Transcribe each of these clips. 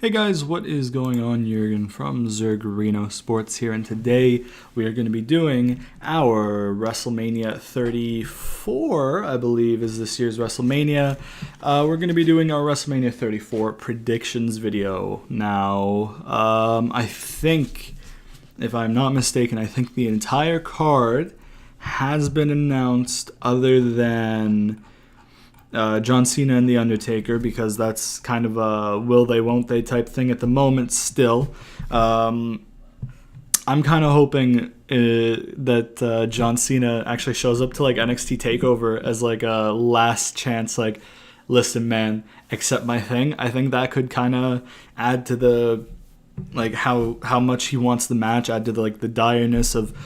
Hey guys, what is going on? Jurgen from Zergerino Sports here, and today we are going to be doing our Wrestlemania 34, I believe is this year's Wrestlemania. We're going to be doing our Wrestlemania 34 predictions video. Now, I think, if I'm not mistaken, I think the entire card has been announced other than John Cena and The Undertaker, because that's kind of a will they, won't they type thing at the moment still. I'm kind of hoping that John Cena actually shows up to like NXT TakeOver as like a last chance, like, listen man, accept my thing. I think that could kind of add to the, like, how much he wants the match, add to the, like, the direness of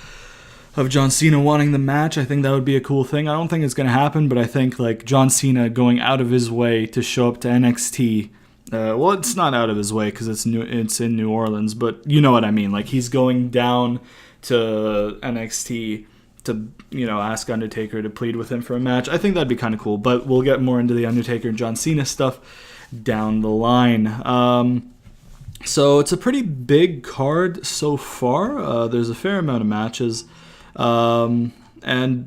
John Cena wanting the match. I think that would be a cool thing. I don't think it's going to happen, but I think like John Cena going out of his way to show up to NXT. Well, it's not out of his way because it's in New Orleans, but you know what I mean. Like, he's going down to NXT to, ask Undertaker to plead with him for a match. I think that'd be kind of cool, but we'll get more into the Undertaker and John Cena stuff down the line. So it's a pretty big card so far. There's a fair amount of matches. And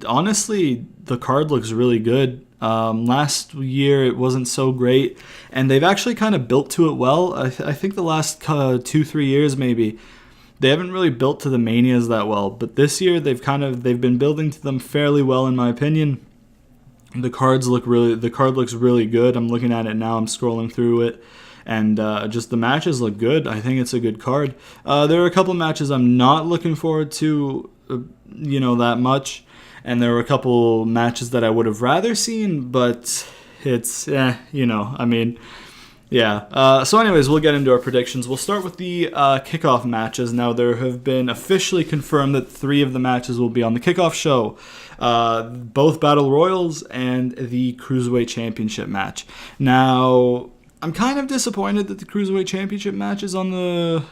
honestly, the card looks really good. Last year it wasn't so great, and they've actually kind of built to it well. I think the last 2-3 years maybe, they haven't really built to the Manias that well, but this year they've been building to them fairly well, in my opinion. The card looks really good. I'm looking at it now. I'm scrolling through it. And just the matches look good. I think it's a good card. There are a couple matches I'm not looking forward to, that much. And there were a couple matches that I would have rather seen, but it's, yeah. So anyways, we'll get into our predictions. We'll start with the kickoff matches. Now, there have been officially confirmed that 3 of the matches will be on the kickoff show. Both Battle Royals and the Cruiserweight Championship match. Now, I'm kind of disappointed that the Cruiserweight Championship match is on the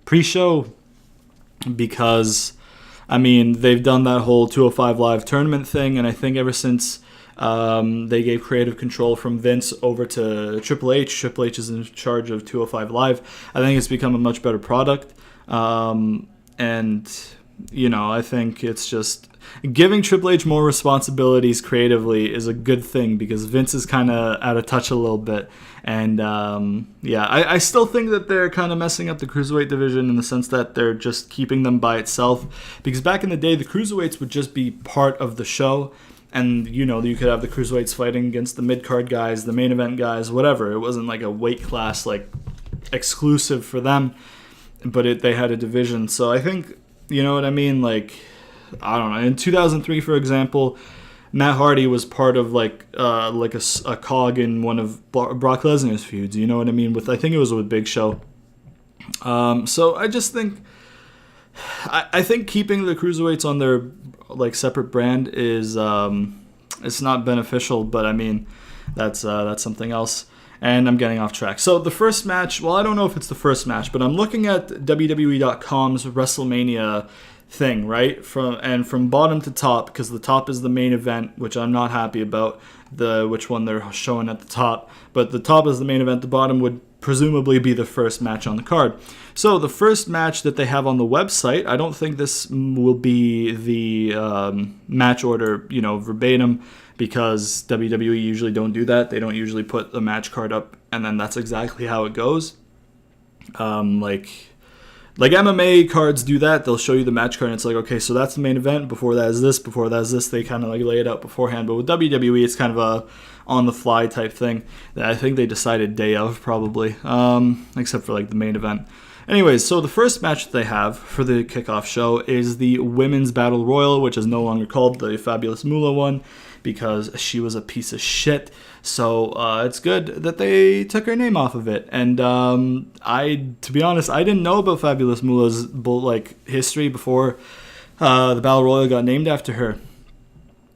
pre-show because, they've done that whole 205 Live tournament thing, and I think ever since they gave creative control from Vince over to Triple H is in charge of 205 Live, I think it's become a much better product. I think it's just giving Triple H more responsibilities creatively is a good thing because Vince is kind of out of touch a little bit. And I still think that they're kind of messing up the Cruiserweight division in the sense that they're just keeping them by itself. Because back in the day, the Cruiserweights would just be part of the show. And, you could have the Cruiserweights fighting against the mid-card guys, the main event guys, whatever. It wasn't like a weight class like exclusive for them, but they had a division. So I think, you know what I mean? Like, I don't know. In 2003, for example, Matt Hardy was part of a cog in one of Brock Lesnar's feuds. You know what I mean? I think it was with Big Show. So I just think, I think keeping the Cruiserweights on their separate brand is it's not beneficial. But that's something else. And I'm getting off track. So the first match, well, I don't know if it's the first match, but I'm looking at WWE.com's WrestleMania thing, right? From bottom to top, because the top is the main event, which I'm not happy about, which one they're showing at the top. But the top is the main event, the bottom would presumably be the first match on the card. So the first match that they have on the website, I don't think this will be the match order, verbatim, because WWE usually don't do that. They don't usually put the match card up, and then that's exactly how it goes. Like MMA cards do that. They'll show you the match card, and it's like, okay, so that's the main event. Before that is this. Before that is this. They kind of lay it out beforehand. But with WWE, it's kind of a on-the-fly type thing that I think they decided day of, probably, except for the main event. Anyways, so the first match that they have for the kickoff show is the Women's Battle Royal, which is no longer called the Fabulous Moolah one because she was a piece of shit. So it's good that they took her name off of it. And to be honest, I didn't know about Fabulous Moolah's history before the Battle Royal got named after her.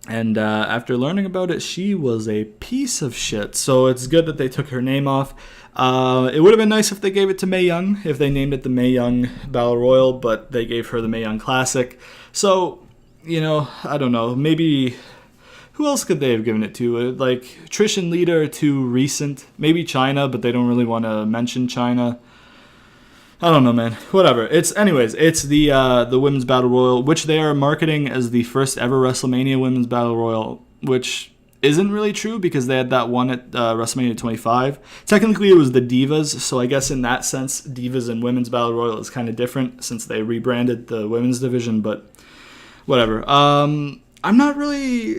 And after learning about it, she was a piece of shit. So it's good that they took her name off. It would have been nice if they gave it to Mae Young, if they named it the Mae Young Battle Royal, but they gave her the Mae Young Classic. So, I don't know, maybe who else could they have given it to? Like Trish and Lita are too recent. Maybe China, but they don't really want to mention China. I don't know, man. Whatever. It's the Women's Battle Royal, which they are marketing as the first ever WrestleMania Women's Battle Royal, which isn't really true because they had that one at WrestleMania 25. Technically, it was the Divas, so I guess in that sense, Divas and Women's Battle Royal is kind of different since they rebranded the women's division, but whatever. I'm not really...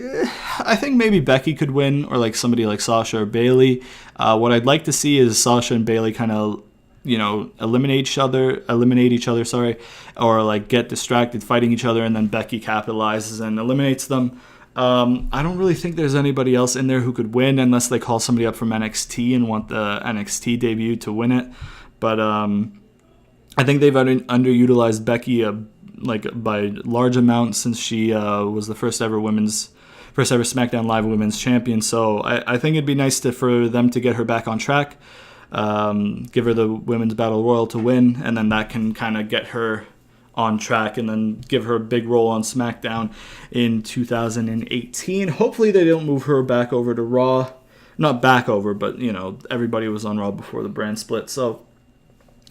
I think maybe Becky could win, or like somebody like Sasha or Bayley. What I'd like to see is Sasha and Bayley kind of, eliminate each other, or like get distracted fighting each other, and then Becky capitalizes and eliminates them. I don't really think there's anybody else in there who could win unless they call somebody up from NXT and want the NXT debut to win it. But I think they've underutilized Becky by large amounts since she was the first ever SmackDown Live Women's Champion. So I think it'd be nice for them to get her back on track. Give her the Women's Battle Royal to win, and then that can kind of get her on track, and then give her a big role on SmackDown in 2018. Hopefully they don't move her back over to Raw. Not back over, but, everybody was on Raw before the brand split, so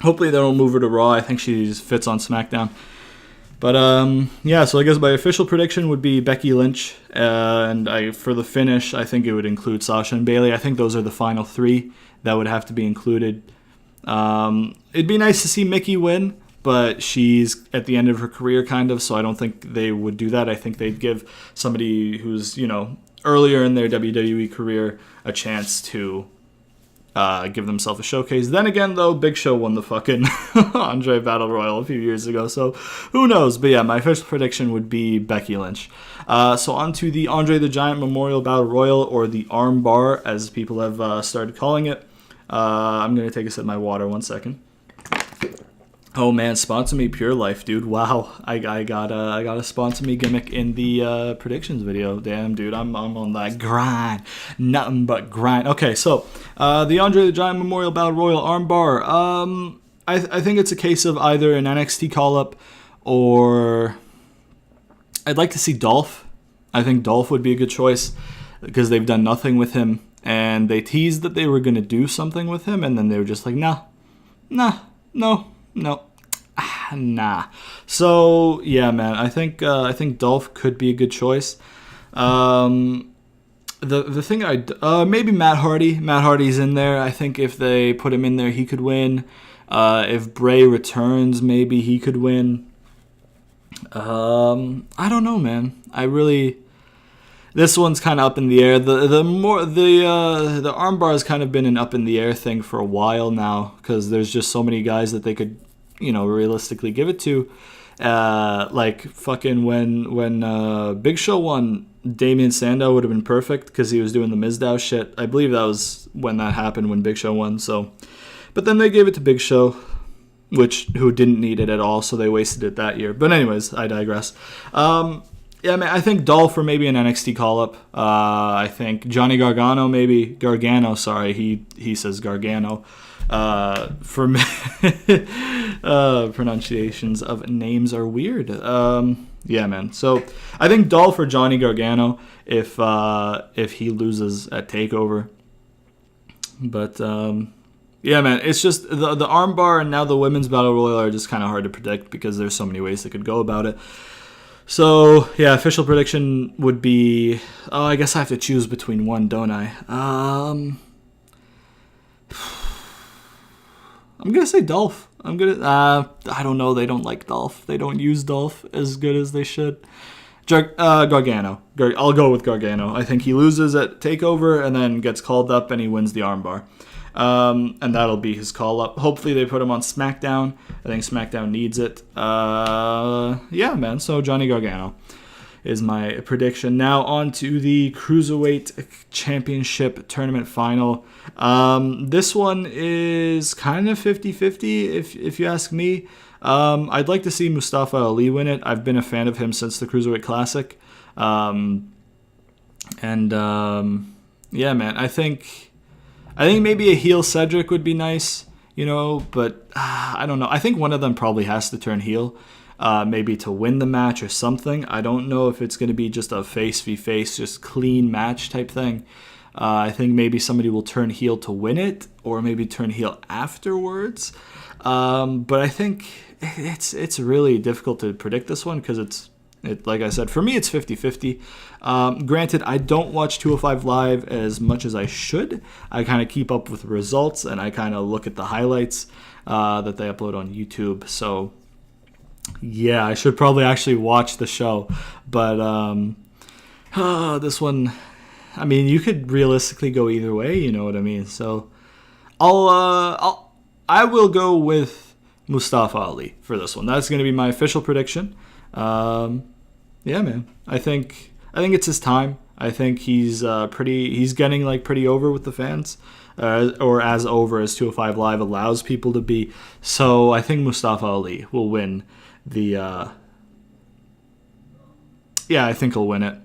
hopefully they don't move her to Raw. I think she just fits on SmackDown. But, so I guess my official prediction would be Becky Lynch, and for the finish, I think it would include Sasha and Bayley. I think those are the final three that would have to be included. It'd be nice to see Mickie win, but she's at the end of her career, kind of, so I don't think they would do that. I think they'd give somebody who's, earlier in their WWE career a chance to give themselves a showcase. Then again, though, Big Show won the fucking Andre Battle Royal a few years ago, so who knows? But yeah, my first prediction would be Becky Lynch. So on to the Andre the Giant Memorial Battle Royal, or the Arm Bar, as people have started calling it. I'm going to take a sip of my water, 1 second. Oh man, sponsor me Pure Life, dude. Wow, I got a sponsor me gimmick in the predictions video. Damn, dude, I'm on that grind. Nothing but grind. Okay, so the Andre the Giant Memorial Battle Royal Armbar. I think it's a case of either an NXT call-up, or I'd like to see Dolph. I think Dolph would be a good choice because they've done nothing with him, and they teased that they were going to do something with him, and then they were just like, nah. So yeah, man, I think Dolph could be a good choice. The thing maybe Matt Hardy. Matt Hardy's in there. I think if they put him in there, he could win. If Bray returns, maybe he could win. I don't know, man. This one's kind of up in the air. The armbar has kind of been an up in the air thing for a while now, because there's just so many guys that they could, realistically give it to. Like fucking when Big Show won, Damian Sandow would have been perfect because he was doing the Mizdow shit. I believe that was when that happened, when Big Show won. So, but then they gave it to Big Show, who didn't need it at all, so they wasted it that year. But anyways, I digress. Yeah, man, I think Dolph for maybe an NXT call-up. I think Johnny Gargano, he says Gargano. For me, pronunciations of names are weird. Yeah, man. So I think Dolph or Johnny Gargano if he loses at TakeOver. But yeah, man, it's just the armbar and now the Women's Battle Royal are just kind of hard to predict because there's so many ways they could go about it. So, yeah, official prediction would be... Oh, I guess I have to choose between one, don't I? I'm going to say Dolph. I don't know. They don't like Dolph. They don't use Dolph as good as they should. Gargano. I'll go with Gargano. I think he loses at TakeOver and then gets called up and he wins the armbar. And that'll be his call-up. Hopefully they put him on SmackDown. I think SmackDown needs it. Yeah, man. So Johnny Gargano is my prediction. Now on to the Cruiserweight Championship Tournament Final. This one is kind of 50-50, if you ask me. I'd like to see Mustafa Ali win it. I've been a fan of him since the Cruiserweight Classic. Yeah, man. I think maybe a heel Cedric would be nice, but I don't know. I think one of them probably has to turn heel. maybe to win the match or something. I don't know if it's going to be just a face v face, just clean match type thing. I think maybe somebody will turn heel to win it, or maybe turn heel afterwards. But I think it's really difficult to predict this one because like I said, for me it's 50-50. Granted, I don't watch 205 Live as much as I should. I kind of keep up with results, and I kind of look at the highlights that they upload on YouTube. So yeah, I should probably actually watch the show. But this one, I mean, you could realistically go either way, you know what I mean? So I will go with Mustafa Ali for this one. That's going to be my official prediction. Yeah, man. I think it's his time. I think he's getting like pretty over with the fans, or as over as 205 Live allows people to be. So I think Mustafa Ali will win the. I think he'll win it.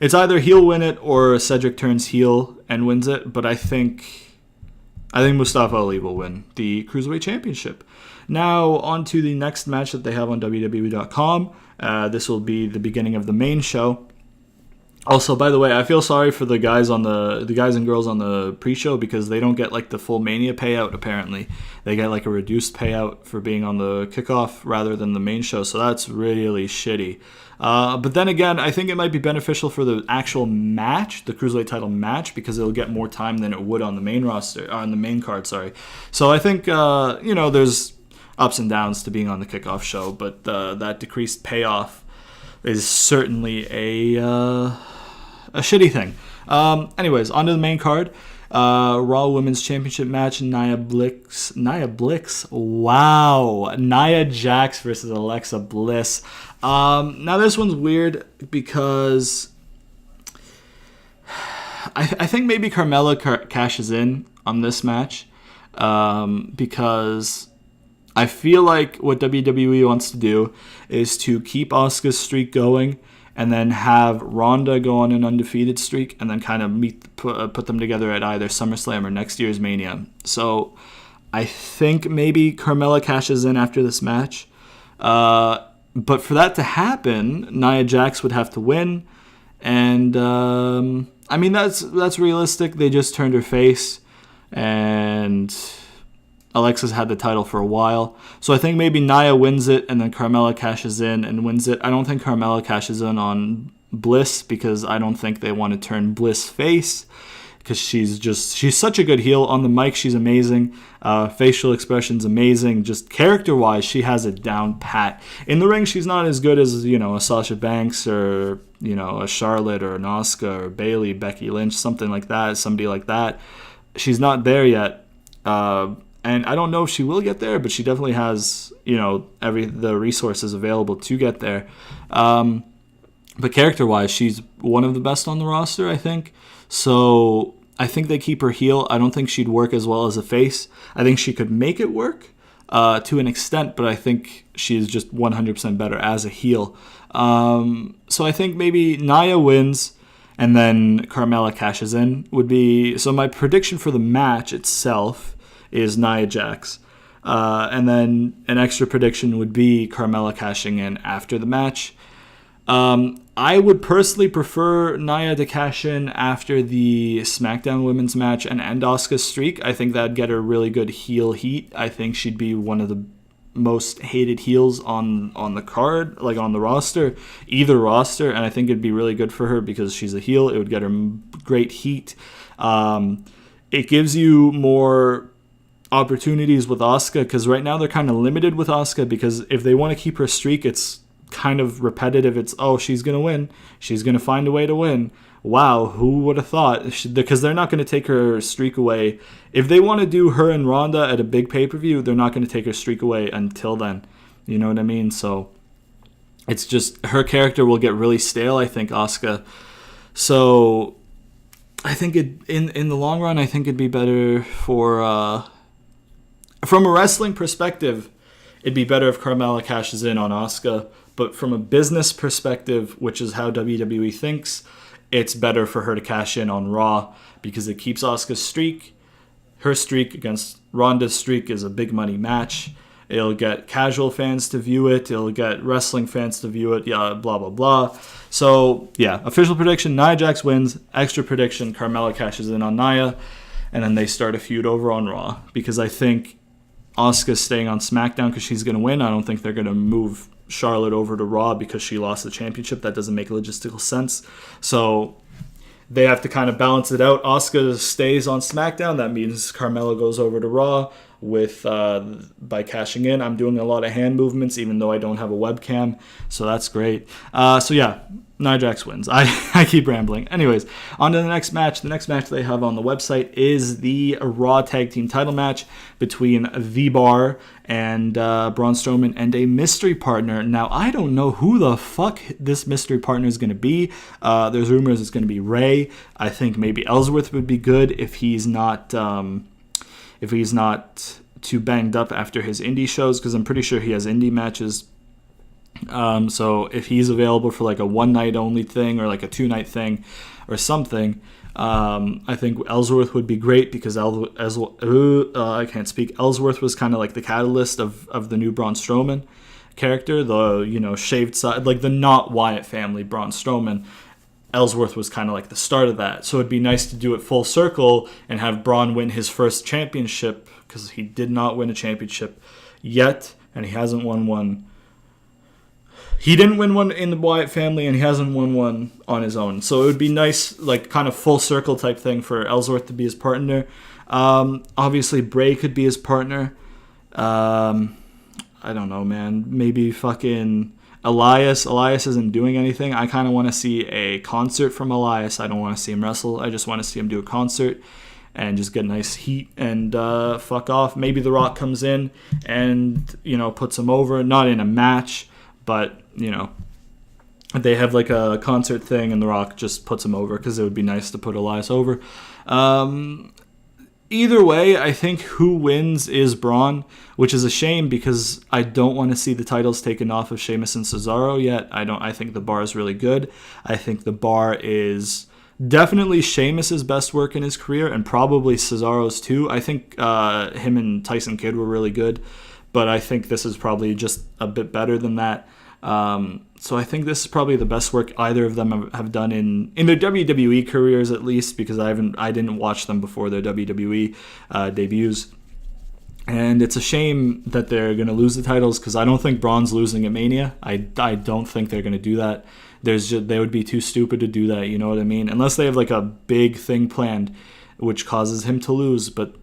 It's either he'll win it or Cedric turns heel and wins it. But I think Mustafa Ali will win the Cruiserweight Championship. Now, on to the next match that they have on WWE.com. This will be the beginning of the main show. Also, by the way, I feel sorry for the guys and girls on the pre-show because they don't get like the full Mania payout. Apparently, they get like a reduced payout for being on the kickoff rather than the main show. So that's really shitty. But then again, I think it might be beneficial for the actual match, the Cruiserweight title match, because it'll get more time than it would on the main roster, on the main card. Sorry. So I think there's ups and downs to being on the kickoff show, but that decreased payoff is certainly a shitty thing. Anyways, on to the main card. Raw Women's Championship match, Nia Blix. Wow. Nia Jax versus Alexa Bliss. Now this one's weird because I think maybe Carmella cashes in on this match because I feel like what WWE wants to do is to keep Asuka's streak going and then have Ronda go on an undefeated streak and then kind of put them together at either SummerSlam or next year's Mania. So I think maybe Carmella cashes in after this match. But for that to happen, Nia Jax would have to win. And, I mean, that's realistic. They just turned her face. And Alexa's had the title for a while. So I think maybe Nia wins it and then Carmella cashes in and wins it. I don't think Carmella cashes in on Bliss because I don't think they want to turn Bliss face because she's such a good heel. On the mic, she's amazing. Facial expression's amazing. Just character-wise, she has it down pat. In the ring, she's not as good as, a Sasha Banks or, a Charlotte or an Asuka or Bayley, Becky Lynch, something like that, somebody like that. She's not there yet. And I don't know if she will get there, but she definitely has, the resources available to get there. But character-wise, she's one of the best on the roster, I think. So I think they keep her heel. I don't think she'd work as well as a face. I think she could make it work to an extent, but I think she's just 100% better as a heel. So I think maybe Nia wins and then Carmella cashes in would be... So my prediction for the match itself is Nia Jax. And then an extra prediction would be Carmella cashing in after the match. I would personally prefer Nia to cash in after the SmackDown women's match and end Asuka's streak. I think that'd get her really good heel heat. I think she'd be one of the most hated heels on the card, like on the roster, either roster, and I think it'd be really good for her because she's a heel. It would get her great heat. It gives you more opportunities with Asuka because right now they're kind of limited with Asuka because if they want to keep her streak, it's kind of repetitive. It's, she's going to win. She's going to find a way to win. Wow, who would have thought? Because they're not going to take her streak away. If they want to do her and Ronda at a big pay-per-view, they're not going to take her streak away until then. You know what I mean? So it's just her character will get really stale, I think, Asuka. So I think in the long run, I think it'd be better for... from a wrestling perspective, it'd be better if Carmella cashes in on Asuka. But from a business perspective, which is how WWE thinks, it's better for her to cash in on Raw because it keeps Asuka's streak. Her streak against Ronda's streak is a big money match. It'll get casual fans to view it. It'll get wrestling fans to view it. Yeah, blah, blah, blah. So, yeah, official prediction, Nia Jax wins. Extra prediction, Carmella cashes in on Nia. And then they start a feud over on Raw. Because I think Asuka's staying on SmackDown because she's going to win. I don't think they're going to move Charlotte over to Raw because she lost the championship. That doesn't make logistical sense. So they have to kind of balance it out. Asuka stays on SmackDown. That means Carmella goes over to Raw with by cashing in. I'm doing a lot of hand movements even though I don't have a webcam, so that's great. So yeah, Nia Jax wins. I keep rambling. Anyways, on to the next match. The next match they have on the website is the Raw Tag Team title match between The Bar and Braun Strowman and a mystery partner. Now, I don't know who the fuck this mystery partner is going to be. There's rumors it's going to be Ray. I think maybe Ellsworth would be good if he's not too banged up after his indie shows, because I'm pretty sure he has indie matches. So if he's available for like a one night only thing or like a 2-night thing or something, I think Ellsworth would be great because I can't speak. Ellsworth was kind of like the catalyst of the new Braun Strowman character, the shaved side, like the not Wyatt family Braun Strowman. Ellsworth was kind of like the start of that. So it'd be nice to do it full circle and have Braun win his first championship, because he did not win a championship yet, and he hasn't won one. He didn't win one in the Wyatt family, and he hasn't won one on his own. So it would be nice, like kind of full circle type thing for Ellsworth to be his partner. Obviously, Bray could be his partner. I don't know, man. Maybe fucking Elias. Elias isn't doing anything. I kind of want to see a concert from Elias. I don't want to see him wrestle. I just want to see him do a concert and just get nice heat and fuck off. Maybe The Rock comes in and, puts him over. Not in a match, but, they have like a concert thing and The Rock just puts him over, because it would be nice to put Elias over. Either way, I think who wins is Braun, which is a shame because I don't want to see the titles taken off of Sheamus and Cesaro yet. I think the Bar is really good. I think the Bar is definitely Sheamus's best work in his career, and probably Cesaro's too. I think him and Tyson Kidd were really good, but I think this is probably just a bit better than that. So I think this is probably the best work either of them have done in their WWE careers, at least, because I didn't watch them before their WWE debuts. And it's a shame that they're going to lose the titles, because I don't think Braun's losing at Mania. I don't think they're going to do that. They would be too stupid to do that, you know what I mean? Unless they have like a big thing planned which causes him to lose, but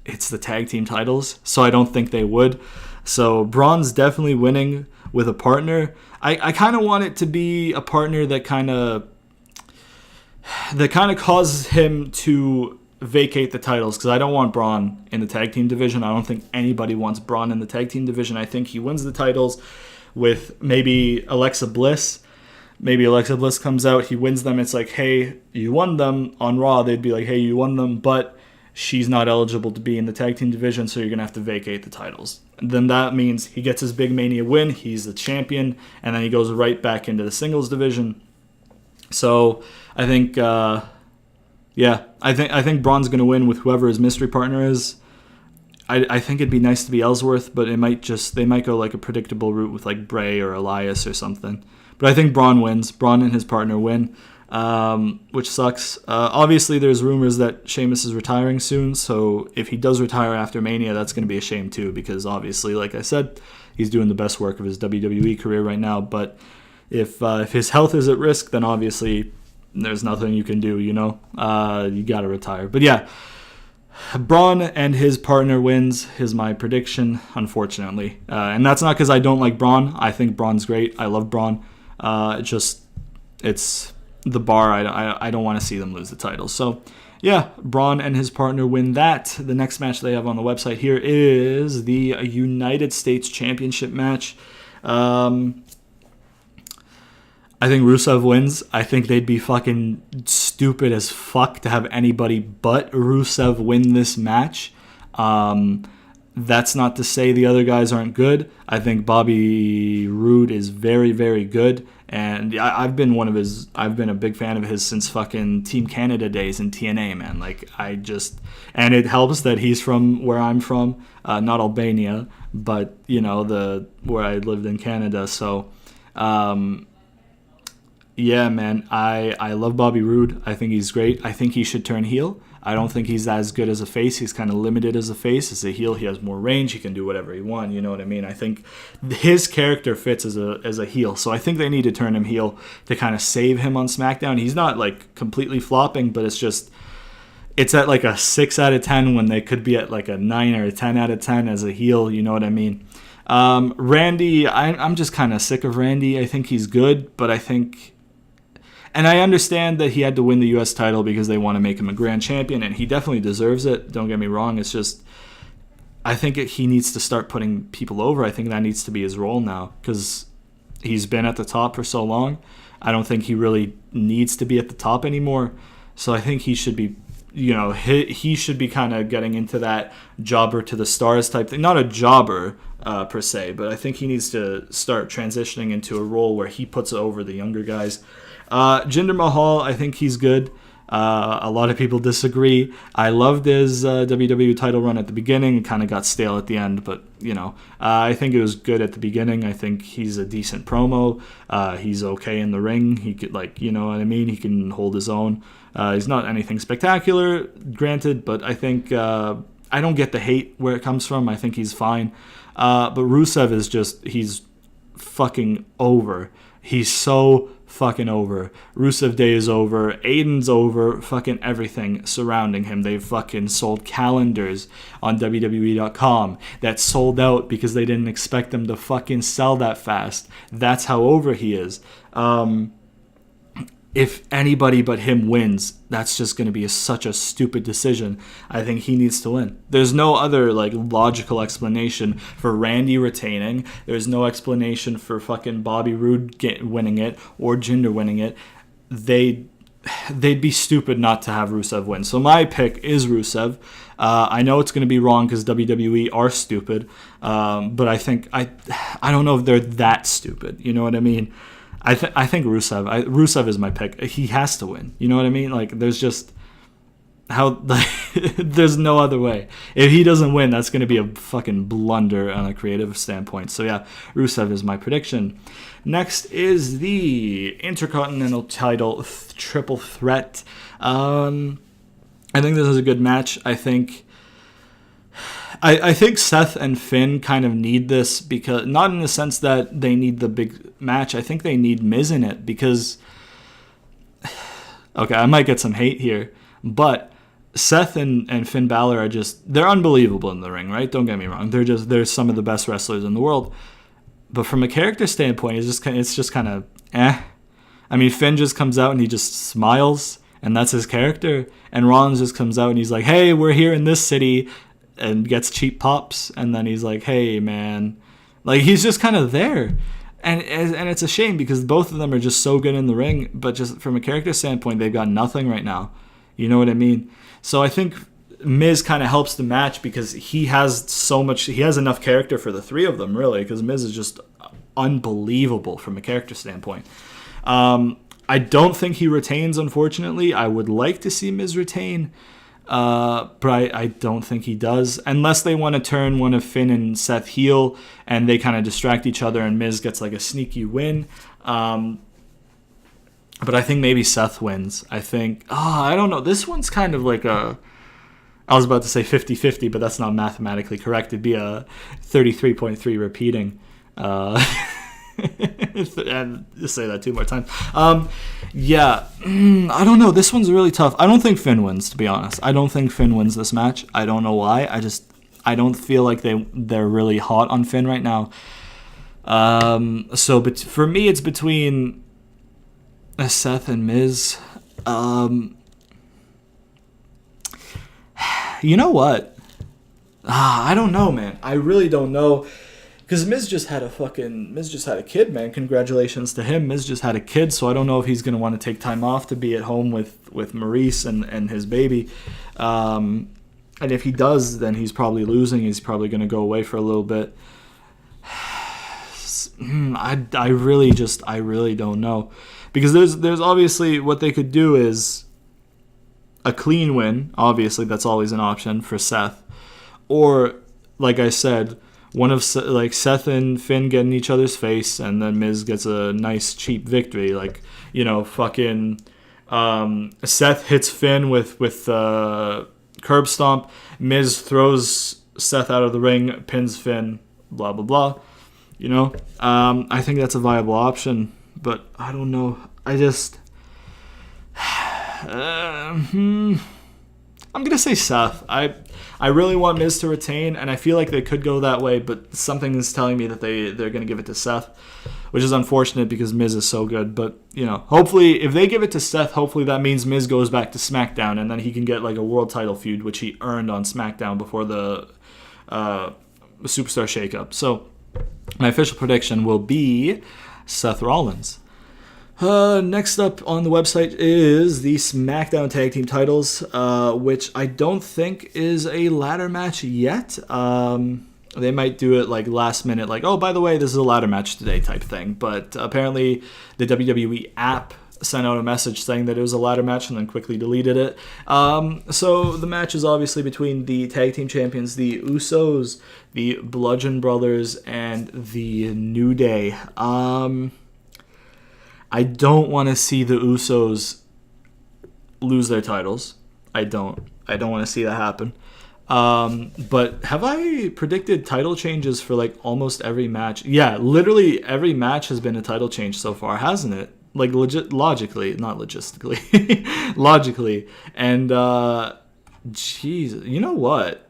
it's the tag team titles, so I don't think they would. So Braun's definitely winning with a partner. I kind of want it to be a partner that kind of causes him to vacate the titles, because I don't want Braun in the tag team division. I don't think anybody wants Braun in the tag team division. I think he wins the titles with maybe Alexa Bliss. Maybe Alexa Bliss comes out, he wins them. It's like, hey, you won them. On Raw, they'd be like, hey, you won them, but she's not eligible to be in the tag team division, so you're going to have to vacate the titles. And then that means he gets his big Mania win, he's the champion, and then he goes right back into the singles division. So I think, I think Braun's going to win with whoever his mystery partner is. I think it'd be nice to be Ellsworth, but they might go like a predictable route with like Bray or Elias or something. But I think Braun wins. Braun and his partner win. Which sucks. Obviously, there's rumors that Sheamus is retiring soon, so if he does retire after Mania, that's going to be a shame too, because obviously, like I said, he's doing the best work of his WWE career right now. But if his health is at risk, then obviously there's nothing you can do, you got to retire. But yeah, Braun and his partner wins is my prediction, unfortunately. And that's not because I don't like Braun. I think Braun's great. I love Braun. It's the Bar. I don't want to see them lose the titles. So yeah, Braun and his partner win that. The next match they have on the website here is the United States Championship match. I think Rusev wins. I think they'd be fucking stupid as fuck to have anybody but Rusev win this match. That's not to say the other guys aren't good. I think Bobby Roode is very, very good, and I've been a big fan of his since fucking Team Canada days in TNA, man. Like, and it helps that he's from where I'm from, not Albania, but where I lived in Canada. So, yeah, man, I love Bobby Roode. I think he's great. I think he should turn heel. I don't think he's as good as a face. He's kind of limited as a face. As a heel, he has more range. He can do whatever he wants. You know what I mean? I think his character fits as a heel. So I think they need to turn him heel to kind of save him on SmackDown. He's not like completely flopping, but it's at like a 6 out of 10 when they could be at like a 9 or a 10 out of 10 as a heel. You know what I mean? Randy, I'm just kind of sick of Randy. I think he's good, but and I understand that he had to win the U.S. title because they want to make him a grand champion, and he definitely deserves it. Don't get me wrong. It's just, I think he needs to start putting people over. I think that needs to be his role now because he's been at the top for so long. I don't think he really needs to be at the top anymore. So I think he should be, he should be kind of getting into that jobber to the stars type thing. Not a jobber per se, but I think he needs to start transitioning into a role where he puts over the younger guys. Jinder Mahal, I think he's good. A lot of people disagree. I loved his WWE title run at the beginning. It kind of got stale at the end, but I think it was good at the beginning. I think he's a decent promo. He's okay in the ring. He could, you know what I mean? He can hold his own. He's not anything spectacular, granted, but I think I don't get the hate where it comes from. I think he's fine. But Rusev he's fucking over. He's so fucking over. Rusev Day is over. Aiden's over. Fucking everything surrounding him. They've fucking sold calendars on WWE.com that sold out because they didn't expect them to fucking sell that fast. That's how over he is. If anybody but him wins, that's just going to be such a stupid decision. I think he needs to win. There's no other logical explanation for Randy retaining. There's no explanation for fucking Bobby Roode winning it or Jinder winning it. They'd be stupid not to have Rusev win. So my pick is Rusev. I know it's going to be wrong because WWE are stupid, but I think I don't know if they're that stupid. You know what I mean? I think Rusev. Rusev is my pick. He has to win. You know what I mean? There's just there's no other way. If he doesn't win, that's going to be a fucking blunder on a creative standpoint. So yeah, Rusev is my prediction. Next is the Intercontinental title triple threat. I think this is a good match. I think Seth and Finn kind of need this because, not in the sense that they need the big match. I think they need Miz in it because, okay, I might get some hate here, but Seth and Finn Balor they're unbelievable in the ring, right? Don't get me wrong. They're some of the best wrestlers in the world. But from a character standpoint, it's just kind of eh. I mean, Finn just comes out and he just smiles, and that's his character. And Rollins just comes out and he's like, hey, we're here in this city, and gets cheap pops, and then he's like, hey, man. He's just kind of there. And it's a shame because both of them are just so good in the ring, but just from a character standpoint, they've got nothing right now. You know what I mean? So I think Miz kind of helps the match because he has enough character for the three of them, really, because Miz is just unbelievable from a character standpoint. I don't think he retains, unfortunately. I would like to see Miz retain, but I don't think he does, unless they want to turn one of Finn and Seth heel and they kind of distract each other and Miz gets a sneaky win. But I think maybe Seth wins. I don't know. This one's kind of I was about to say 50-50, but that's not mathematically correct. It'd be a 33.3 repeating. And say that 2 more times. Yeah, I don't know. This one's really tough. I don't think Finn wins, to be honest. I don't think Finn wins this match. I don't know why. I don't feel like they're really hot on Finn right now. But for me, it's between Seth and Miz. You know what? I don't know, man. I really don't know. Because Miz just had a kid, man. Congratulations to him. Miz just had a kid, so I don't know if he's going to want to take time off to be at home with Maurice and his baby. And if he does, then he's probably losing. He's probably going to go away for a little bit. I really don't know. Because there's obviously what they could do is a clean win. Obviously, that's always an option for Seth. Or, like I said, one of like Seth and Finn get in each other's face, and then Miz gets a nice cheap victory. Like, fucking Seth hits Finn with curb stomp. Miz throws Seth out of the ring, pins Finn. Blah blah blah. I think that's a viable option, but I don't know. I just I'm gonna say Seth. I really want Miz to retain, and I feel like they could go that way, but something is telling me that they're gonna give it to Seth, which is unfortunate because Miz is so good. But hopefully, if they give it to Seth, hopefully that means Miz goes back to SmackDown, and then he can get like a world title feud, which he earned on SmackDown before the Superstar Shakeup. So my official prediction will be Seth Rollins. Next up on the website is the SmackDown Tag Team titles, which I don't think is a ladder match yet. They might do it like last minute, like, oh, by the way, this is a ladder match today type thing. But apparently the WWE app sent out a message saying that it was a ladder match and then quickly deleted it. So the match is obviously between the tag team champions, the Usos, the Bludgeon Brothers, and the New Day. I don't want to see the Usos lose their titles. I don't want to see that happen. But have I predicted title changes for like almost every match? Yeah, literally every match has been a title change so far, hasn't it? Like logically, not logistically, logically. And jeez, you know what?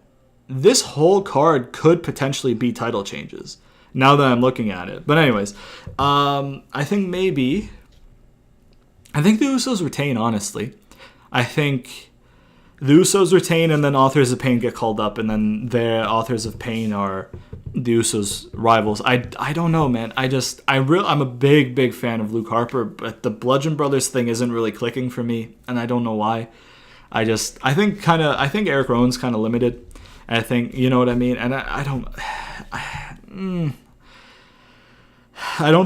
This whole card could potentially be title changes now that I'm looking at it. But anyways, I think the Usos retain, honestly. I think the Usos retain, and then Authors of Pain get called up, and then their Authors of Pain are the Usos' rivals. I don't know, man. I'm a big fan of Luke Harper, but the Bludgeon Brothers thing isn't really clicking for me, and I don't know why. I think Eric Rowan's kind of limited. I think, you know what I mean? And I don't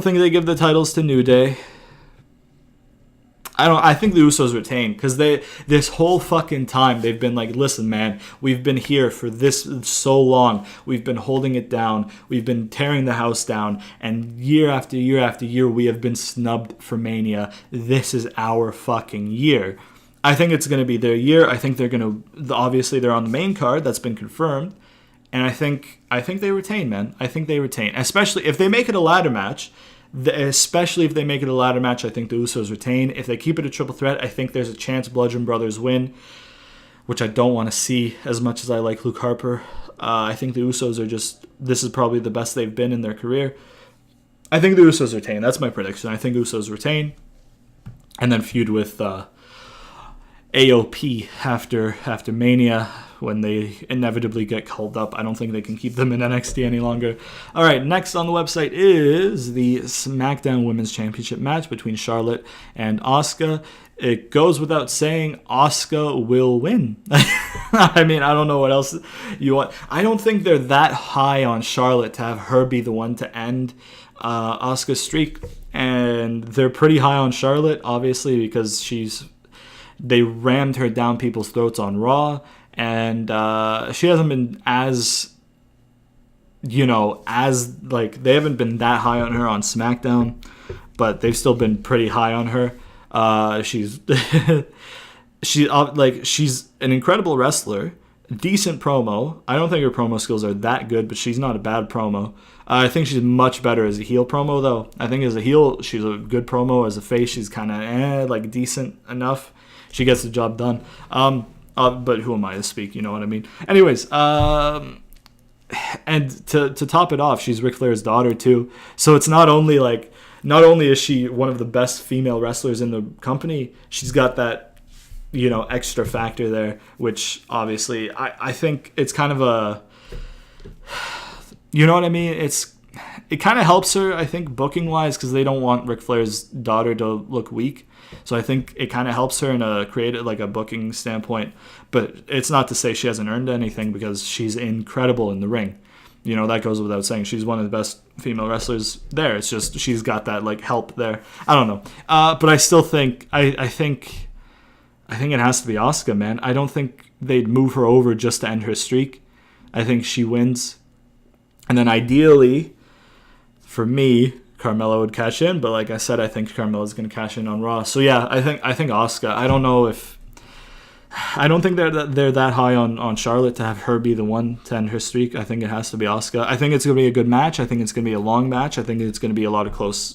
think they give the titles to New Day. I think the Usos retain, because this whole fucking time they've been like, listen, man, we've been here for this so long. We've been holding it down. We've been tearing the house down. And year after year after year, we have been snubbed for Mania. This is our fucking year. I think it's going to be their year. I think they're going to, obviously they're on the main card. That's been confirmed. And I think they retain, man. I think they retain. Especially if they make it a ladder match. I think the Usos retain. If they keep it a triple threat, I think there's a chance Bludgeon Brothers win, which I don't want to see as much as I like Luke Harper. I think the Usos are this is probably the best they've been in their career. I think the Usos retain. That's my prediction. I think Usos retain. And then feud with AOP after Mania, when they inevitably get called up. I don't think they can keep them in NXT any longer. All right, next on the website is the SmackDown Women's Championship match between Charlotte and Asuka. It goes without saying, Asuka will win. I mean, I don't know what else you want. I don't think they're that high on Charlotte to have her be the one to end Asuka's streak. And they're pretty high on Charlotte, obviously, because they rammed her down people's throats on Raw. And she hasn't been they haven't been that high on her on SmackDown, but they've still been pretty high on her. She's an incredible wrestler, decent promo. I don't think her promo skills are that good, but she's not a bad promo. I think she's much better as a heel promo, though. I think as a heel, she's a good promo. As a face, she's kind of decent enough. She gets the job done. But who am I to speak? You know what I mean? Anyways, and to top it off, she's Ric Flair's daughter too. So it's not only is she one of the best female wrestlers in the company, she's got that, extra factor there, which obviously I think it's kind of a, you know what I mean? it kind of helps her, I think, booking wise, because they don't want Ric Flair's daughter to look weak. So I think it kind of helps her in a creative, like a booking standpoint. But it's not to say she hasn't earned anything, because she's incredible in the ring. You know, that goes without saying. She's one of the best female wrestlers there. It's just she's got that like help there. I don't know, but I still think I think it has to be Asuka, man. I don't think they'd move her over just to end her streak. I think she wins, and then ideally, for me, Carmella would cash in, but like I said, I think Carmella's going to cash in on Raw. So yeah, I think Asuka. I don't think they're that high on Charlotte to have her be the one to end her streak. I think it has to be Asuka. I think it's going to be a good match. I think it's going to be a long match. I think it's going to be a lot of close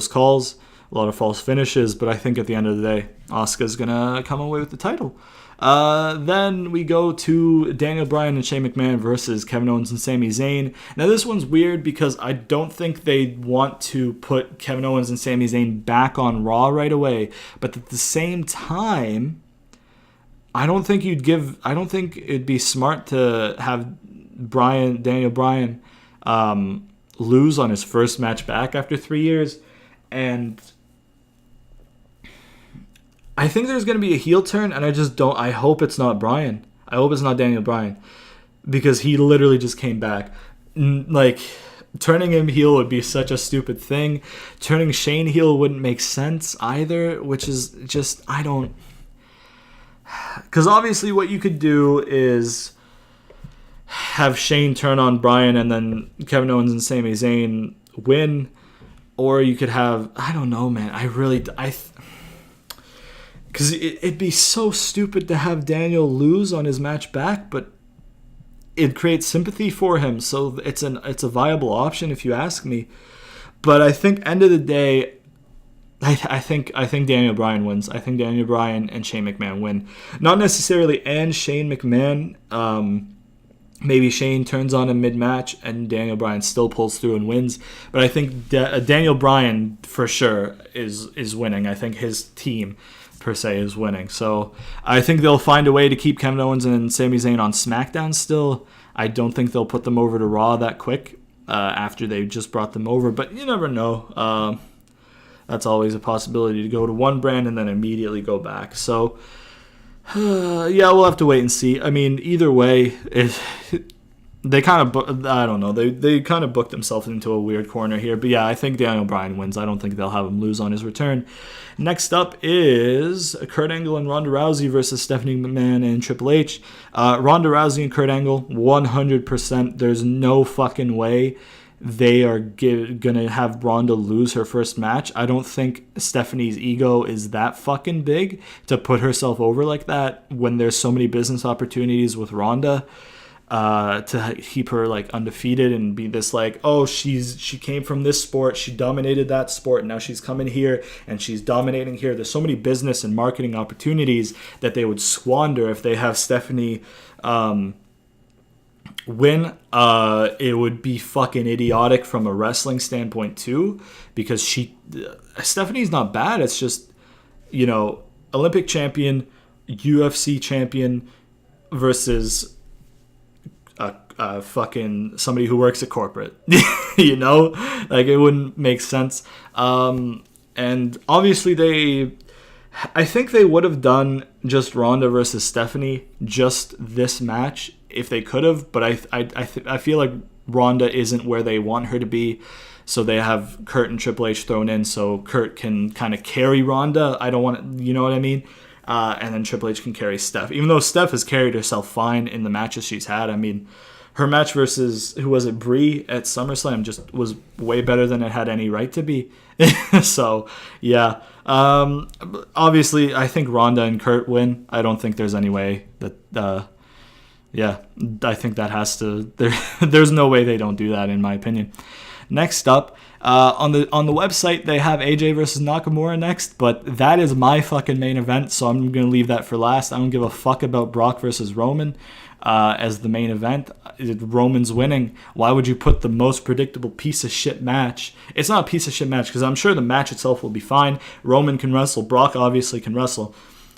calls, a lot of false finishes. But I think at the end of the day, Asuka's going to come away with the title. Then we go to Daniel Bryan and Shane McMahon versus Kevin Owens and Sami Zayn. Now this one's weird because I don't think they want to put Kevin Owens and Sami Zayn back on Raw right away. But at the same time, I don't think it'd be smart to have Daniel Bryan lose on his first match back after 3 years. And I think there's going to be a heel turn, and I hope it's not Bryan. I hope it's not Daniel Bryan, because he literally just came back. Like, turning him heel would be such a stupid thing. Turning Shane heel wouldn't make sense either, which is just, I don't... Because obviously what you could do is have Shane turn on Bryan and then Kevin Owens and Sami Zayn win, or you could have, I don't know, man. Because it'd be so stupid to have Daniel lose on his match back, but it creates sympathy for him, so it's a viable option if you ask me. But I think end of the day, I think Daniel Bryan wins. I think Daniel Bryan and Shane McMahon win. Not necessarily and Shane McMahon. Maybe Shane turns on him mid-match and Daniel Bryan still pulls through and wins. But I think Daniel Bryan for sure is winning. I think his team per se is winning. So I think they'll find a way to keep Kevin Owens and Sami Zayn on SmackDown still. I don't think they'll put them over to Raw that quick after they just brought them over. But you never know. That's always a possibility to go to one brand and then immediately go back. So yeah, we'll have to wait and see. I mean, either way, they kind of, I don't know, they kind of booked themselves into a weird corner here. But yeah, I think Daniel Bryan wins. I don't think they'll have him lose on his return. Next up is Kurt Angle and Ronda Rousey versus Stephanie McMahon and Triple H. Ronda Rousey and Kurt Angle, 100%. There's no fucking way they are going to have Ronda lose her first match. I don't think Stephanie's ego is that fucking big to put herself over like that when there's so many business opportunities with Ronda. To keep her like undefeated and be this like, oh, she came from this sport, she dominated that sport, and now she's coming here and she's dominating here. There's so many business and marketing opportunities that they would squander if they have Stephanie win. It would be fucking idiotic from a wrestling standpoint too, because Stephanie's not bad. It's just, Olympic champion, UFC champion versus fucking somebody who works at corporate. Like, it wouldn't make sense. And obviously I think they would have done just Ronda versus Stephanie, just this match, if they could have, but I feel like Ronda isn't where they want her to be, so they have Kurt and Triple H thrown in so Kurt can kind of carry Ronda. I don't want, you know what I mean? And then Triple H can carry Steph, even though Steph has carried herself fine in the matches she's had. I mean, her match versus, who was it, Brie at SummerSlam just was way better than it had any right to be. So, yeah. Obviously, I think Ronda and Kurt win. I don't think there's any way that... Yeah, I think that has to... There's no way they don't do that, in my opinion. Next up, on the website, they have AJ versus Nakamura next, but that is my fucking main event, so I'm going to leave that for last. I don't give a fuck about Brock versus Roman as the main event. Roman's winning. Why would you put the most predictable piece of shit match? It's not a piece of shit match, because I'm sure the match itself will be fine. Roman can wrestle. Brock obviously can wrestle.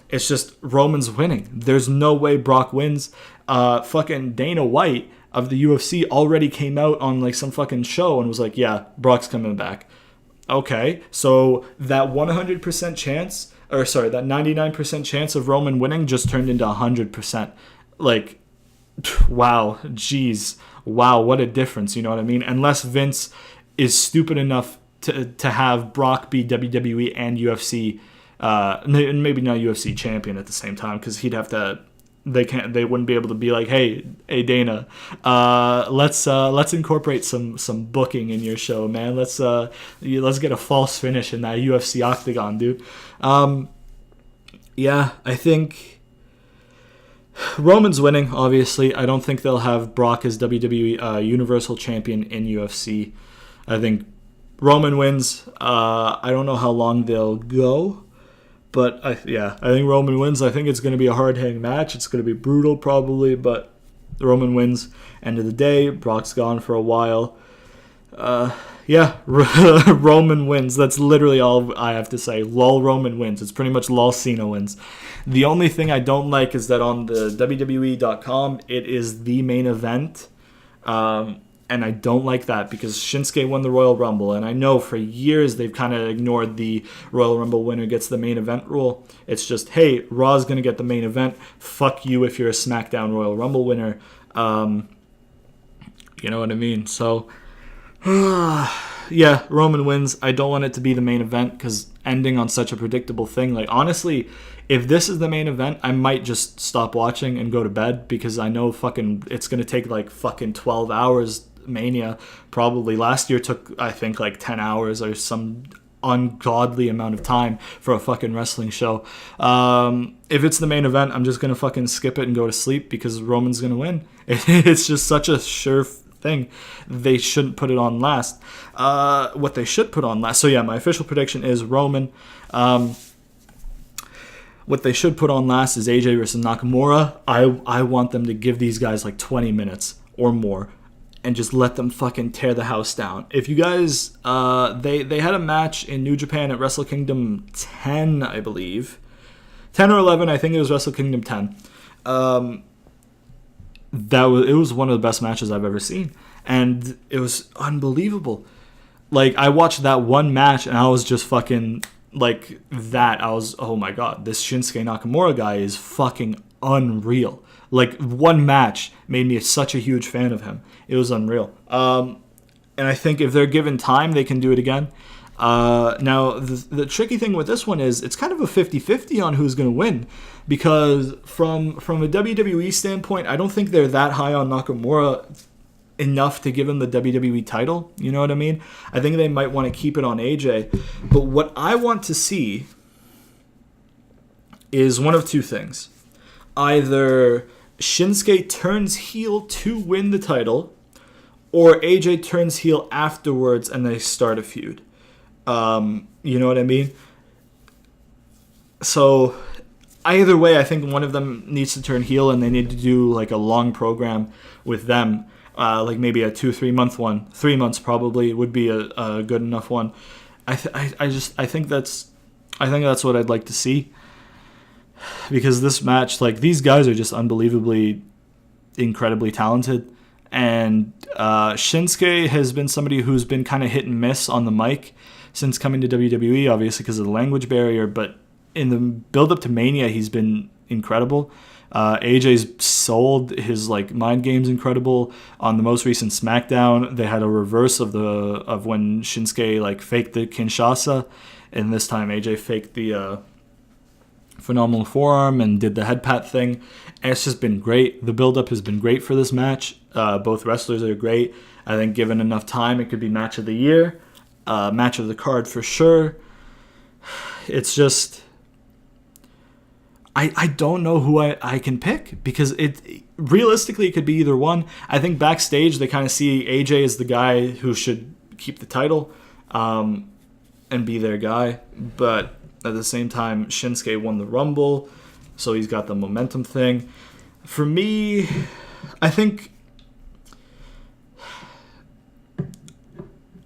It's just Roman's winning. There's no way Brock wins. Fucking Dana White of the UFC already came out on like some fucking show and was like, yeah, Brock's coming back. Okay, so that 100% chance, or sorry, that 99% chance of Roman winning just turned into 100%. Like, wow, geez, wow, what a difference, you know what I mean? Unless Vince is stupid enough to have Brock be WWE and UFC, maybe not UFC champion at the same time, because he'd have to. They wouldn't be able to be like, hey Dana, let's incorporate some booking in your show, man. Let's get a false finish in that UFC octagon, dude. Yeah, I think Roman's winning. Obviously, I don't think they'll have Brock as WWE Universal Champion in UFC. I think Roman wins. I don't know how long they'll go. But, I think Roman wins. I think it's going to be a hard-hitting match. It's going to be brutal, probably, but Roman wins. End of the day, Brock's gone for a while. Roman wins. That's literally all I have to say. Lol, Roman wins. It's pretty much lol, Cena wins. The only thing I don't like is that on the WWE.com, it is the main event. And I don't like that because Shinsuke won the Royal Rumble. And I know for years they've kind of ignored the Royal Rumble winner gets the main event rule. It's just, hey, Raw's going to get the main event. Fuck you if you're a SmackDown Royal Rumble winner. You know what I mean? So, yeah, Roman wins. I don't want it to be the main event because ending on such a predictable thing. Like, honestly, if this is the main event, I might just stop watching and go to bed because I know it's going to take like fucking 12 hours. Mania probably last year took, I think, like 10 hours or some ungodly amount of time for a fucking wrestling show. If it's the main event, I'm just gonna fucking skip it and go to sleep because Roman's gonna win. It's just such a sure thing. They shouldn't put it on last. What they should put on last. So yeah, my official prediction is Roman. What they should put on last is AJ versus Nakamura. I want them to give these guys like 20 minutes or more and just let them fucking tear the house down. If you guys, they had a match in New Japan at Wrestle Kingdom 10, I believe. 10 or 11, I think it was Wrestle Kingdom 10. It was one of the best matches I've ever seen. And it was unbelievable. Like, I watched that one match and I was just fucking like that. I was, oh my god, this Shinsuke Nakamura guy is fucking unreal. Like, one match made me such a huge fan of him. It was unreal. And I think if they're given time, they can do it again. Now, the tricky thing with this one is it's kind of a 50-50 on who's going to win. Because from a WWE standpoint, I don't think they're that high on Nakamura enough to give him the WWE title. You know what I mean? I think they might want to keep it on AJ. But what I want to see is one of two things. Either Shinsuke turns heel to win the title, or AJ turns heel afterwards and they start a feud. You know what I mean? So either way, I think one of them needs to turn heel and they need to do like a long program with them. Like maybe a 2-3 month one. 3 months probably would be a good enough one. I think that's what I'd like to see. Because this match, like, these guys are just unbelievably, incredibly talented. And Shinsuke has been somebody who's been kind of hit and miss on the mic since coming to WWE, obviously because of the language barrier. But in the build-up to Mania, he's been incredible. AJ's sold his, like, mind game's incredible. On the most recent SmackDown, they had a reverse of when Shinsuke, like, faked the Kinshasa. And this time AJ faked the phenomenal forearm and did the head pat thing. And it's just been great. The build-up has been great for this match. Both wrestlers are great. I think given enough time, it could be match of the year, match of the card for sure. It's just, I don't know who I can pick because realistically it could be either one. I think backstage they kind of see AJ as the guy who should keep the title and be their guy, but at the same time, Shinsuke won the Rumble, so he's got the momentum thing. For me, I think,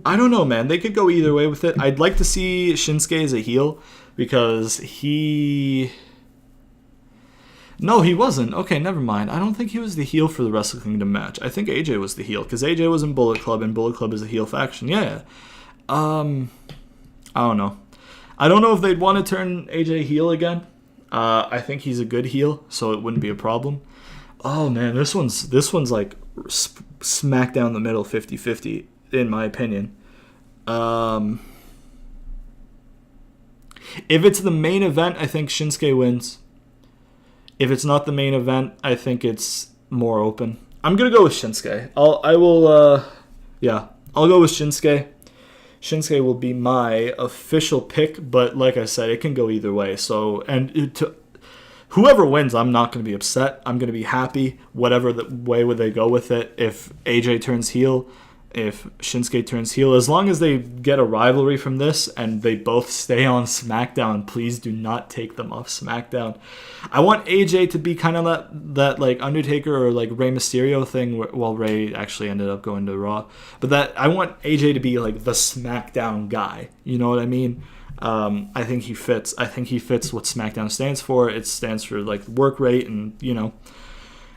I don't know, man. They could go either way with it. I'd like to see Shinsuke as a heel because No, he wasn't. Okay, never mind. I don't think he was the heel for the Wrestle Kingdom match. I think AJ was the heel because AJ was in Bullet Club, and Bullet Club is a heel faction. Yeah. I don't know. I don't know if they'd want to turn AJ heel again. I think he's a good heel, so it wouldn't be a problem. Oh man, this one's like smack down the middle, 50-50 in my opinion. If it's the main event, I think Shinsuke wins. If it's not the main event, I think it's more open. I'm gonna go with Shinsuke. I'll go with Shinsuke. Shinsuke will be my official pick, but like I said, it can go either way. So, whoever wins, I'm not going to be upset. I'm going to be happy, whatever the way would they go with it. If AJ turns heel, if Shinsuke turns heel, as long as they get a rivalry from this and they both stay on SmackDown, please do not take them off SmackDown. I want AJ to be kind of that like Undertaker or like Rey Mysterio thing. Well, Rey actually ended up going to Raw, but that I want AJ to be like the SmackDown guy. You know what I mean? I think he fits. I think he fits what SmackDown stands for. It stands for like work rate and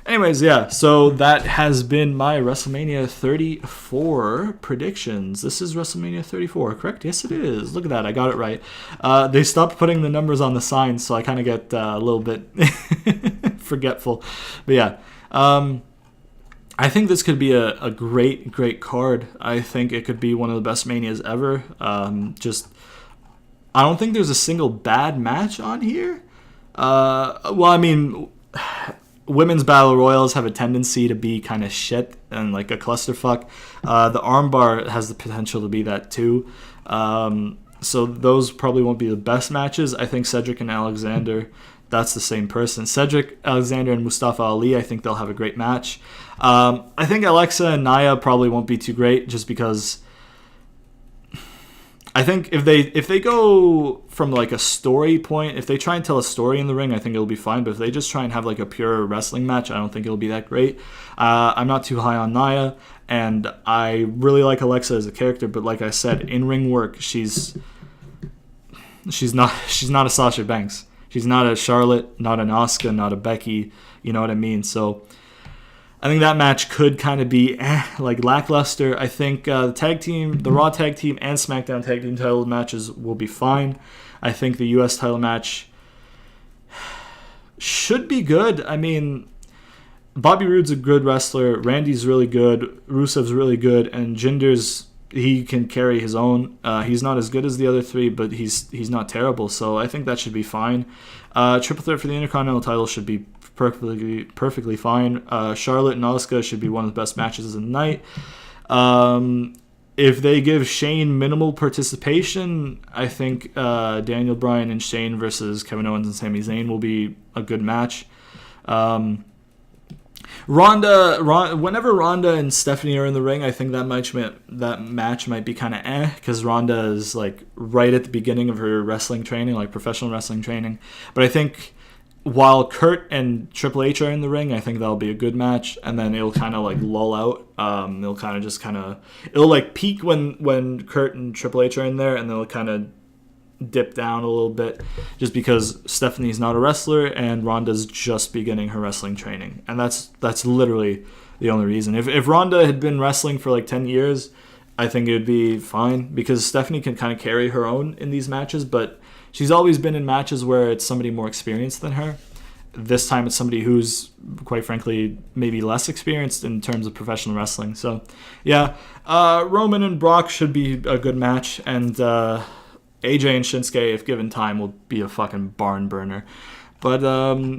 Anyways, yeah, so that has been my WrestleMania 34 predictions. This is WrestleMania 34, correct? Yes, it is. Look at that. I got it right. They stopped putting the numbers on the signs, so I kind of get a little bit forgetful. But yeah, I think this could be a great, great card. I think it could be one of the best Manias ever. I don't think there's a single bad match on here. Women's Battle Royals have a tendency to be kind of shit and like a clusterfuck. The armbar has the potential to be that too. So those probably won't be the best matches. I think Cedric and Alexander, that's the same person. Cedric, Alexander, and Mustafa Ali, I think they'll have a great match. I think Alexa and Nia probably won't be too great just because I think if they go from like a story point, if they try and tell a story in the ring, I think it'll be fine. But if they just try and have like a pure wrestling match, I don't think it'll be that great. I'm not too high on Nia, and I really like Alexa as a character. But like I said, in ring work, she's not a Sasha Banks. She's not a Charlotte, not an Asuka, not a Becky. You know what I mean? So I think that match could kind of be like lackluster. I think the Raw tag team and SmackDown tag team title matches will be fine. I think the U.S. title match should be good. I mean, Bobby Roode's a good wrestler. Randy's really good. Rusev's really good. And Jinder's, he can carry his own. He's not as good as the other three, but he's not terrible. So I think that should be fine. Triple threat for the Intercontinental title should be perfectly fine. Charlotte and Asuka should be one of the best matches of the night. If they give Shane minimal participation, I think Daniel Bryan and Shane versus Kevin Owens and Sami Zayn will be a good match. Whenever Ronda and Stephanie are in the ring, I think that match might be kind of because Ronda is like right at the beginning of her wrestling training, like professional wrestling training. But I think while Kurt and Triple H are in the ring, I think that'll be a good match, and then it'll kind of like lull out. It'll like peak when Kurt and Triple H are in there, and then it'll kind of dip down a little bit, just because Stephanie's not a wrestler and Ronda's just beginning her wrestling training, and that's literally the only reason. If Ronda had been wrestling for like 10 years, I think it would be fine because Stephanie can kind of carry her own in these matches, but she's always been in matches where it's somebody more experienced than her. This time it's somebody who's, quite frankly, maybe less experienced in terms of professional wrestling. So, yeah, Roman and Brock should be a good match, and AJ and Shinsuke, if given time, will be a fucking barn burner. But,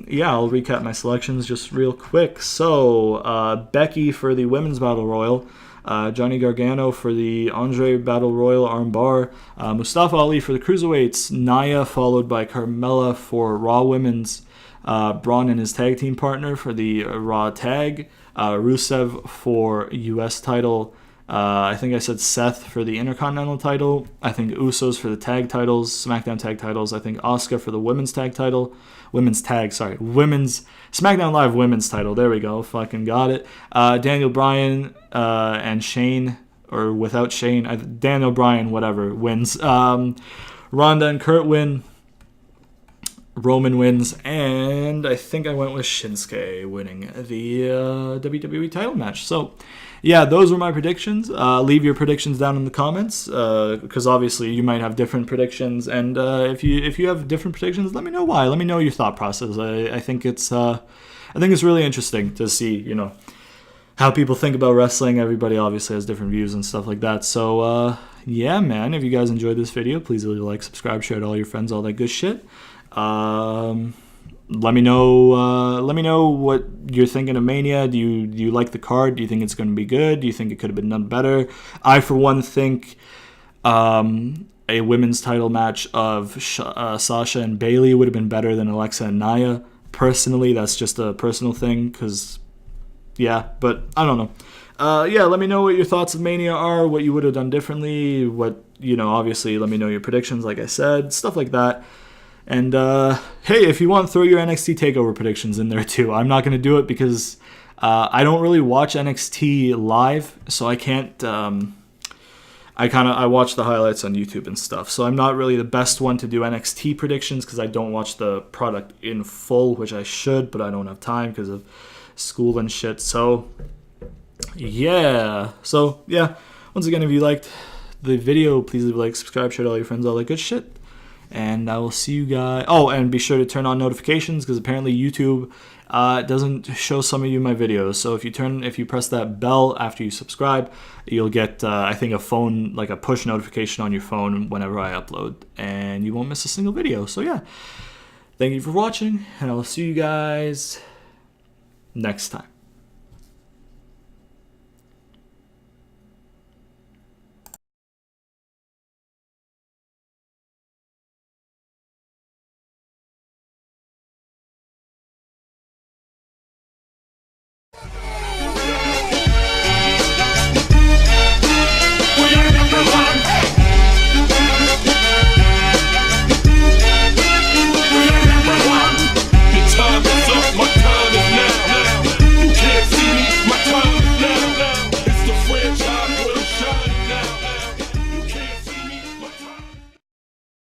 yeah, I'll recap my selections just real quick. So, Becky for the Women's Battle Royal. Johnny Gargano for the Andre Battle Royal armbar, Mustafa Ali for the Cruiserweights, Nia followed by Carmella for Raw Women's, Braun and his tag team partner for the Raw Tag, Rusev for U.S. title, I think I said Seth for the Intercontinental title, I think Usos for the tag titles, SmackDown tag titles, I think Asuka for the Women's SmackDown Live Women's title, there we go, fucking got it, Daniel Bryan and Shane, or without Shane, Daniel Bryan, whatever, wins, Ronda and Kurt win, Roman wins, and I think I went with Shinsuke winning the WWE title match. So, yeah, those were my predictions. Leave your predictions down in the comments, because obviously you might have different predictions, and if you have different predictions, let me know why. Let me know your thought process. I think it's really interesting to see, how people think about wrestling. Everybody obviously has different views and stuff like that. So, yeah, man, if you guys enjoyed this video, please leave a like, subscribe, share it to all your friends, all that good shit. Let me know what you're thinking of Mania. Do you like the card? Do you think it's going to be good? Do you think it could have been done better? I, for one, think a women's title match of Sasha and Bayley would have been better than Alexa and Nia. Personally, that's just a personal thing, because, yeah, but I don't know. Yeah, let me know what your thoughts of Mania are, what you would have done differently, obviously let me know your predictions, like I said, stuff like that. And, hey, if you want, throw your NXT TakeOver predictions in there, too. I'm not going to do it because I don't really watch NXT live, so I can't... I watch the highlights on YouTube and stuff, so I'm not really the best one to do NXT predictions because I don't watch the product in full, which I should, but I don't have time because of school and shit. So, yeah. Once again, if you liked the video, please leave a like, subscribe, share to all your friends, all that good shit. And I will see you guys. Oh, and be sure to turn on notifications because apparently YouTube doesn't show some of you my videos. So if you press that bell after you subscribe, you'll get I think a push notification on your phone whenever I upload, and you won't miss a single video. So yeah, thank you for watching, and I will see you guys next time.